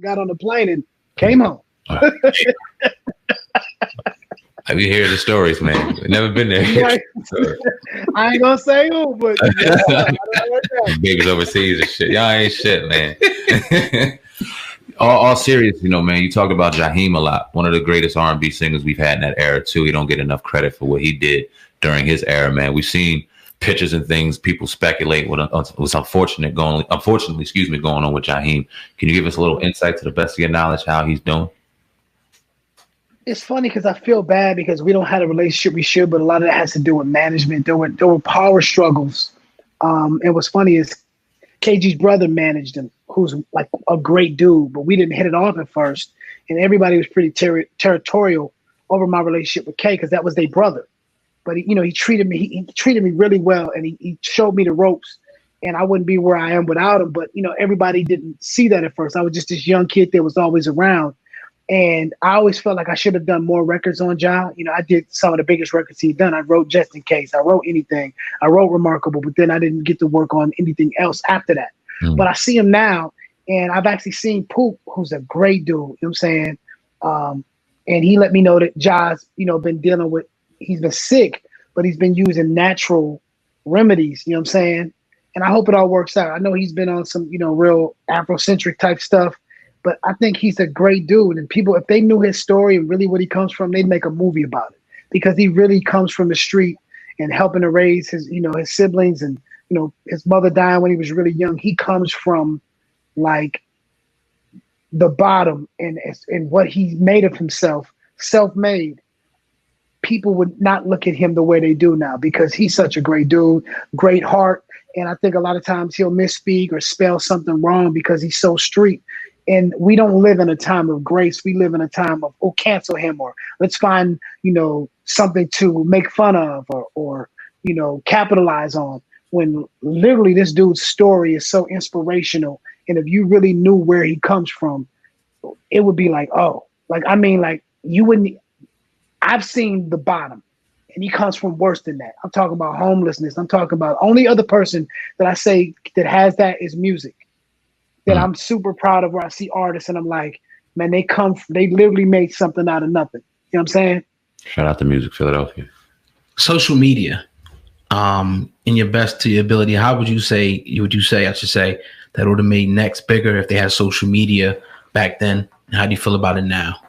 got on the plane and came home. We hear the stories, man. We've never been there. Right. I ain't gonna say who, but babies overseas and shit. Y'all ain't shit, man. all serious, man. You talk about Jaheim a lot. One of the greatest R&B singers we've had in that era too. He don't get enough credit for what he did during his era, man. We've seen pictures and things. People speculate what was unfortunately going on with Jaheim. Can you give us a little insight to the best of your knowledge how he's doing? It's funny because I feel bad because we don't have a relationship we should, but a lot of that has to do with management. There were power struggles. And what's funny is KG's brother managed him, who's like a great dude, but we didn't hit it off at first. And everybody was pretty territorial over my relationship with K because that was their brother. But he treated me really well, and he showed me the ropes, and I wouldn't be where I am without him. But everybody didn't see that at first. I was just this young kid that was always around. And I always felt like I should have done more records on Ja. I did some of the biggest records he'd done. I wrote Just In Case. I wrote Anything. I wrote Remarkable, but then I didn't get to work on anything else after that. But I see him now, and I've actually seen Poop, who's a great dude. You know what I'm saying? And he let me know that Ja's, been dealing with, he's been sick, but he's been using natural remedies. You know what I'm saying? And I hope it all works out. I know he's been on some, real Afrocentric type stuff. But I think he's a great dude, and people, if they knew his story and really what he comes from, they'd make a movie about it because he really comes from the street and helping to raise his, his siblings, and his mother dying when he was really young. He comes from like the bottom, and what he made of himself, self-made. People would not look at him the way they do now because he's such a great dude, great heart, and I think a lot of times he'll misspeak or spell something wrong because he's so street. And we don't live in a time of grace. We live in a time of, cancel him, or let's find, something to make fun of or capitalize on, when literally this dude's story is so inspirational. And if you really knew where he comes from, it would be like, you wouldn't, I've seen the bottom, and he comes from worse than that. I'm talking about homelessness. I'm talking about only other person that I say that has that is music. That I'm super proud of, where I see artists and I'm like, man, they literally made something out of nothing. You know what I'm saying? Shout out to Music Philadelphia. Social media, in your best to your ability, how would you say, that would have made Next bigger if they had social media back then? And how do you feel about it now?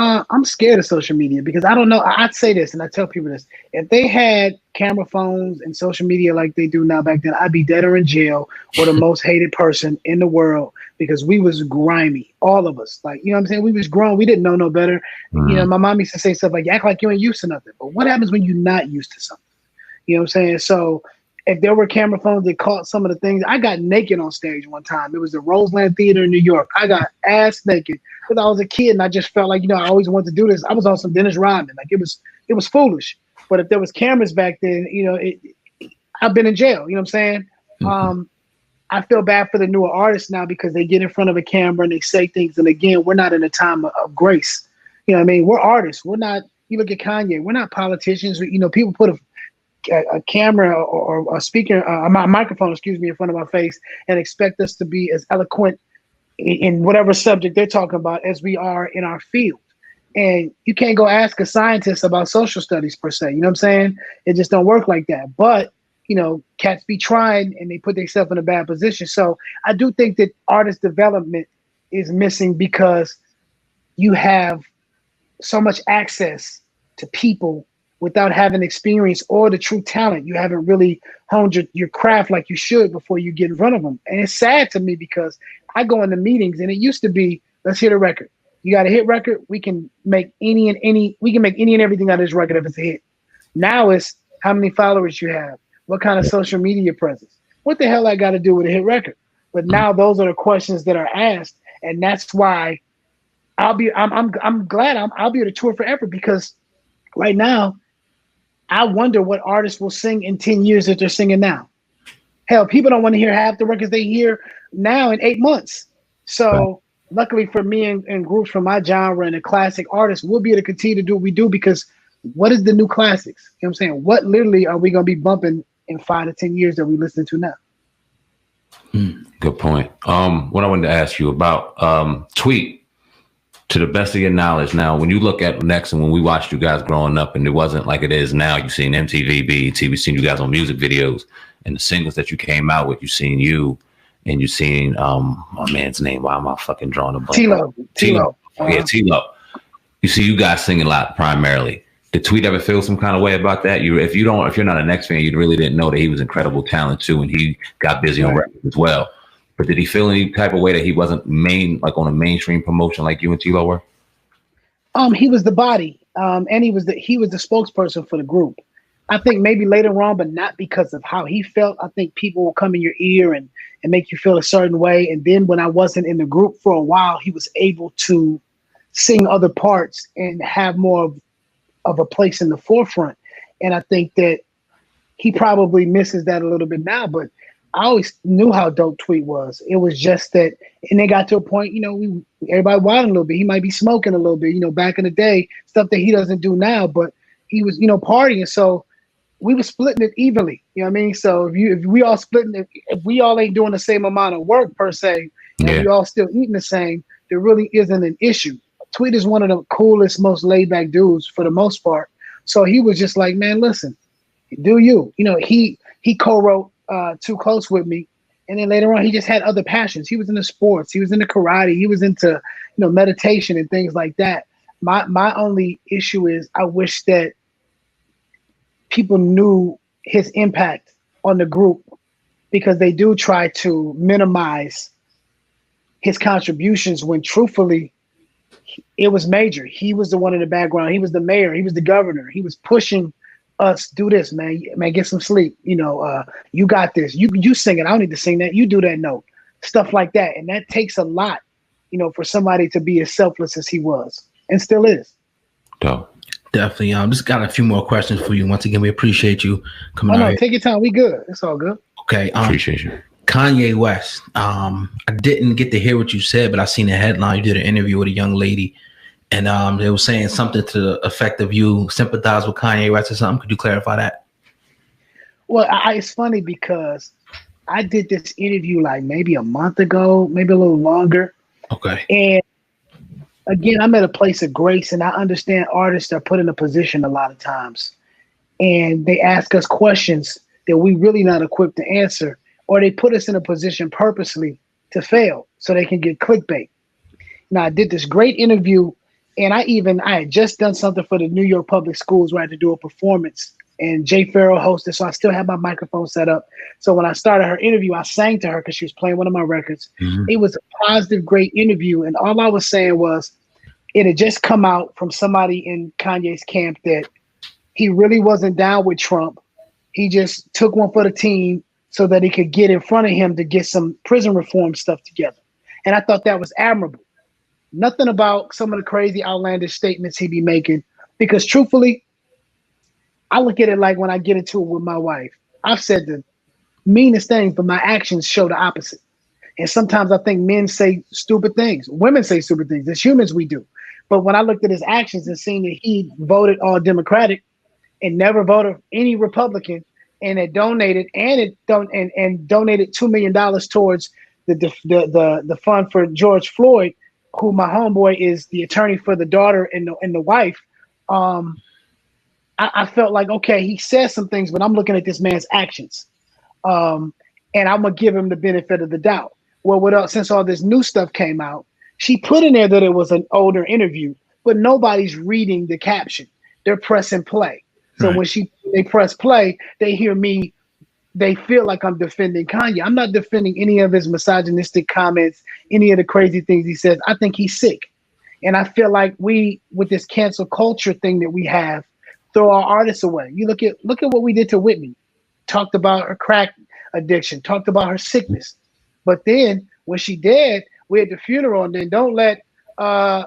I'm scared of social media because I don't know. I'd say this, and I tell people this: if they had camera phones and social media like they do now back then, I'd be dead or in jail or the most hated person in the world because we was grimy, all of us. Like, you know what I'm saying? We was grown. We didn't know no better. My mom used to say stuff like, you act like you ain't used to nothing. But what happens when you're not used to something? You know what I'm saying? So if there were camera phones that caught some of the things, I got naked on stage one time. It was the Roseland Theater in New York. I got ass naked because I was a kid and I just felt like, I always wanted to do this. I was on some Dennis Rodman. Like it was foolish. But if there was cameras back then, I've been in jail. You know what I'm saying? I feel bad for the newer artists now because they get in front of a camera and they say things. And again, we're not in a time of grace. You know what I mean? We're artists. We're not, you look at Kanye, we're not politicians. People put a camera or a speaker, a microphone, in front of our face and expect us to be as eloquent in whatever subject they're talking about as we are in our field. And you can't go ask a scientist about social studies per se. You know what I'm saying? It just don't work like that. But, cats be trying and they put themselves in a bad position. So I do think that artist development is missing because you have so much access to people without having experience or the true talent. You haven't really honed your craft like you should before you get in front of them. And it's sad to me because I go into meetings and it used to be, let's hit a record. You got a hit record. We can make any and everything out of this record if it's a hit. Now it's how many followers you have, what kind of social media presence, what the hell I got to do with a hit record. But now those are the questions that are asked, and that's why I'm glad I'll be able to tour forever because right now I wonder what artists will sing in 10 years that they're singing now. Hell, people don't want to hear half the records they hear now in 8 months. So luckily for me and groups from my genre and the classic artists, we'll be able to continue to do what we do because what is the new classics? You know what I'm saying? What literally are we going to be bumping in 5 to 10 years that we listen to now? Good point. What I wanted to ask you about Tweet, to the best of your knowledge. Now, when you look at Next and when we watched you guys growing up, and it wasn't like it is now, you've seen MTV, BET, we've seen you guys on music videos and the singles that you came out with. You've seen you, and you've seen my man's name. Why am I fucking drawing a blank? T-Lo. Yeah, T-Lo. You see you guys sing a lot primarily. Did Tweet ever feel some kind of way about that? If you're not a Next fan, you really didn't know that he was incredible talent too, and he got busy on records as well. But did he feel any type of way that he wasn't on a mainstream promotion like you and T-Lo were? He was the body, and he was the spokesperson for the group. I think maybe later on, but not because of how he felt. I think people will come in your ear and make you feel a certain way. And then when I wasn't in the group for a while, he was able to sing other parts and have more of a place in the forefront. And I think that he probably misses that a little bit now, but I always knew how dope Tweet was. It was just that, and it got to a point, everybody wilding a little bit. He might be smoking a little bit, back in the day, stuff that he doesn't do now, but he was, partying. So we were splitting it evenly. You know what I mean? So if we all splitting it, if we all ain't doing the same amount of work per se, and we all still eating the same, there really isn't an issue. Tweet is one of the coolest, most laid back dudes for the most part. So he was just like, man, listen, do you? He co-wrote Too Close with me. And then later on, he just had other passions. He was into sports. He was into karate. He was into, meditation and things like that. My only issue is I wish that people knew his impact on the group, because they do try to minimize his contributions when truthfully it was major. He was the one in the background. He was the mayor. He was the governor. He was pushing us, do this, man. Man, get some sleep. You got this. You sing it. I don't need to sing that. You do that note. Stuff like that. And that takes a lot, for somebody to be as selfless as he was and still is. Dope. Definitely. Just got a few more questions for you. Once again, we appreciate you coming out. No, take your time. We good. It's all good. Okay. Appreciate you. Kanye West. I didn't get to hear what you said, but I seen a headline. You did an interview with a young lady, and they were saying something to the effect of you sympathize with Kanye West or something. Could you clarify that? Well, it's funny because I did this interview like maybe a month ago, maybe a little longer. Okay. And again, I'm at a place of grace, and I understand artists are put in a position a lot of times, and they ask us questions that we really not equipped to answer, or they put us in a position purposely to fail so they can get clickbait. Now, I did this great interview, and I had just done something for the New York Public Schools where I had to do a performance, and Jay Farrell hosted, so I still had my microphone set up. So when I started her interview, I sang to her because she was playing one of my records. Mm-hmm. It was a positive, great interview, and all I was saying was it had just come out from somebody in Kanye's camp that he really wasn't down with Trump. He just took one for the team so that he could get in front of him to get some prison reform stuff together. And I thought that was admirable. Nothing about some of the crazy outlandish statements he be making, because truthfully, I look at it like when I get into it with my wife. I've said the meanest things, but my actions show the opposite. And sometimes I think men say stupid things. Women say stupid things. As humans, we do. But when I looked at his actions and seen that he voted all Democratic and never voted any Republican, and it donated and donated $2 million towards the fund for George Floyd, who my homeboy is the attorney for the daughter and the wife. I felt like, okay, he says some things, but I'm looking at this man's actions, and I'm gonna give him the benefit of the doubt. Well, since all this new stuff came out, she put in there that it was an older interview, but nobody's reading the caption. They're pressing play. So when they press play, they hear me, they feel like I'm defending Kanye. I'm not defending any of his misogynistic comments, any of the crazy things he says. I think he's sick. And I feel like we, with this cancel culture thing that we have, throw our artists away. You look at what we did to Whitney. Talked about her crack addiction, talked about her sickness. But then when she dead, we had the funeral, and then don't let I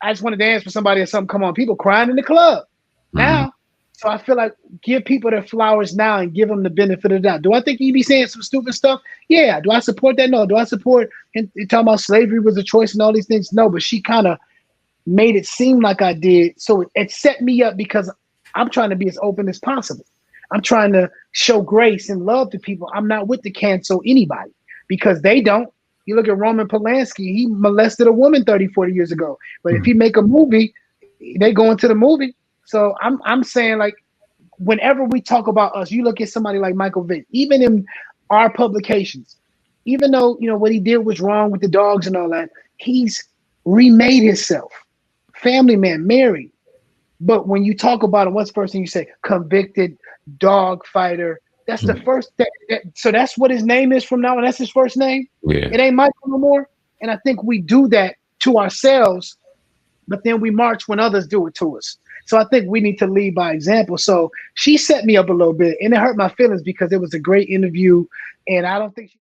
just want to dance for somebody or something come on. People crying in the club now. So I feel like give people their flowers now and give them the benefit of the doubt. Do I think he be saying some stupid stuff? Yeah. Do I support that? No. Do I support him talking about slavery was a choice and all these things? No, but she kind of made it seem like I did. So it set me up because I'm trying to be as open as possible. I'm trying to show grace and love to people. I'm not with the cancel anybody. because they don't. You look at Roman Polanski, he molested a woman 30, 40 years ago. But if he make a movie, they go into the movie. So I'm saying, like, whenever we talk about us, you look at somebody like Michael Vick, even in our publications, even though, you know, what he did was wrong with the dogs and all that, he's remade himself. Family man, married. But when you talk about him, what's the first thing you say? Convicted dog fighter. That's the first. So that's what his name is from now on. That's his first name. Yeah. It ain't Michael no more. And I think we do that to ourselves, but then we march when others do it to us. So I think we need to lead by example. So she set me up a little bit, and it hurt my feelings because it was a great interview, and I don't think she